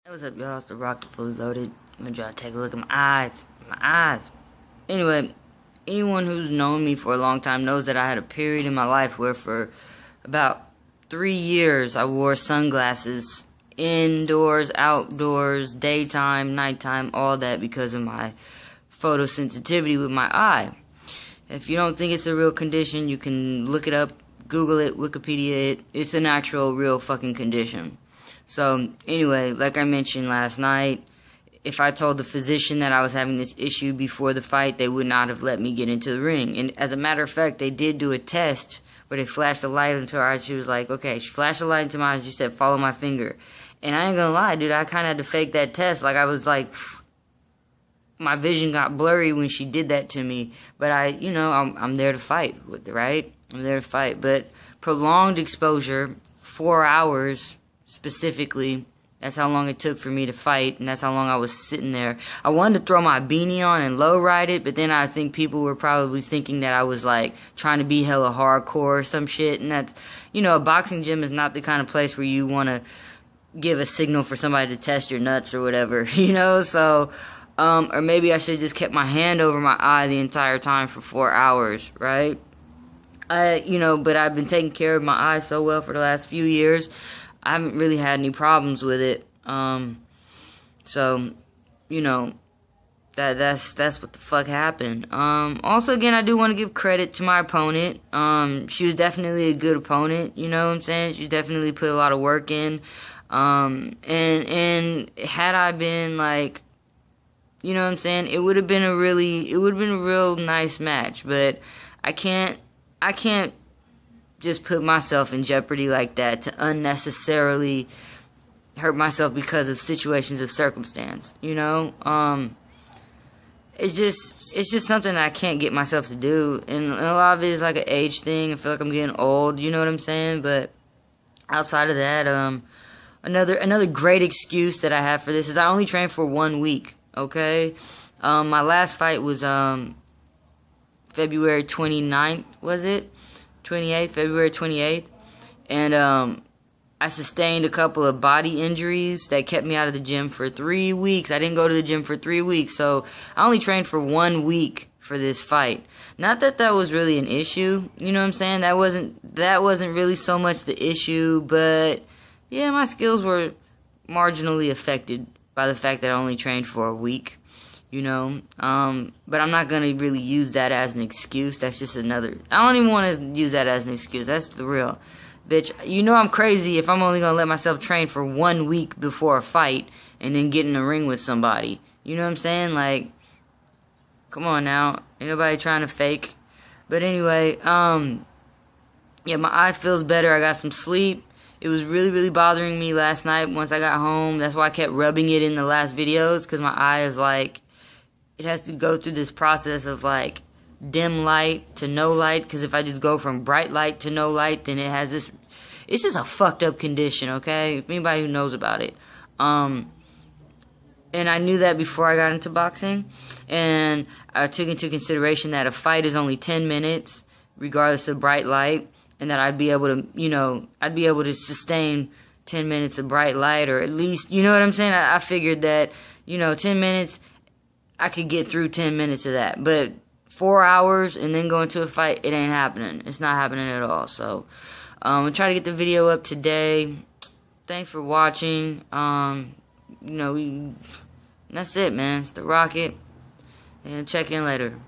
Hey, what's up, y'all? It's the Rocket Fully Loaded. I'm gonna try to take a look at my eyes. My eyes. Anyway, anyone who's known me for a long time knows that I had a period in my life where for about 3 years I wore sunglasses. Indoors, outdoors, daytime, nighttime, all that because of my photosensitivity with my eye. If you don't think it's a real condition, you can look it up, Google it, Wikipedia it. It's an actual real fucking condition. So, anyway, like I mentioned last night, if I told the physician that I was having this issue before the fight, they would not have let me get into the ring. And as a matter of fact, they did do a test where they flashed a light into her eyes. She was like, okay, she flashed a light into my eyes. She said, follow my finger. And I ain't gonna lie, dude, I kind of had to fake that test. Like, I was like, my vision got blurry when she did that to me. But I'm there to fight, right? I'm there to fight. But prolonged exposure, 4 hours specifically, that's how long it took for me to fight, and that's how long I was sitting there. I wanted to throw my beanie on and low ride it, but then I think people were probably thinking that I was like trying to be hella hardcore or some shit. And that's, a boxing gym is not the kind of place where you want to give a signal for somebody to test your nuts or whatever, so or maybe I should have just kept my hand over my eye the entire time for 4 hours, right? But I've been taking care of my eye so well for the last few years. I haven't really had any problems with it. So, that's what the fuck happened. Also, again, I do want to give credit to my opponent. She was definitely a good opponent, you know what I'm saying? She definitely put a lot of work in. And had I been like, you know what I'm saying, it would have been a real nice match, but I can't just put myself in jeopardy like that to unnecessarily hurt myself because of situations of circumstance, It's just something I can't get myself to do, and a lot of it is like an age thing. I feel like I'm getting old, you know what I'm saying? But outside of that, another great excuse that I have for this is I only trained for 1 week, okay? My last fight was February 29th, was it? 28th, February 28th, and I sustained a couple of body injuries that kept me out of the gym for 3 weeks. I didn't go to the gym for 3 weeks, so I only trained for 1 week for this fight. Not that that was really an issue, you know what I'm saying? That wasn't really so much the issue, but yeah, my skills were marginally affected by the fact that I only trained for a week. But I'm not gonna really use that as an excuse. That's just another. I don't even want to use that as an excuse. That's the real, bitch. I'm crazy if I'm only gonna let myself train for 1 week before a fight and then get in the ring with somebody. You know what I'm saying? Like, come on now. Ain't nobody trying to fake. But anyway, yeah, my eye feels better. I got some sleep. It was really, really bothering me last night once I got home. That's why I kept rubbing it in the last videos, because my eye is like, it has to go through this process of like dim light to no light, because if I just go from bright light to no light, then it has this, it's just a fucked up condition, okay? If anybody who knows about it. And I knew that before I got into boxing, and I took into consideration that a fight is only 10 minutes, regardless of bright light, and that I'd be able to sustain 10 minutes of bright light, or at least, you know what I'm saying? I figured that, 10 minutes, I could get through 10 minutes of that. But 4 hours and then go into a fight, it ain't happening. It's not happening at all. So, I'm trying to get the video up today. Thanks for watching. That's it, man. It's the Rocket. And check in later.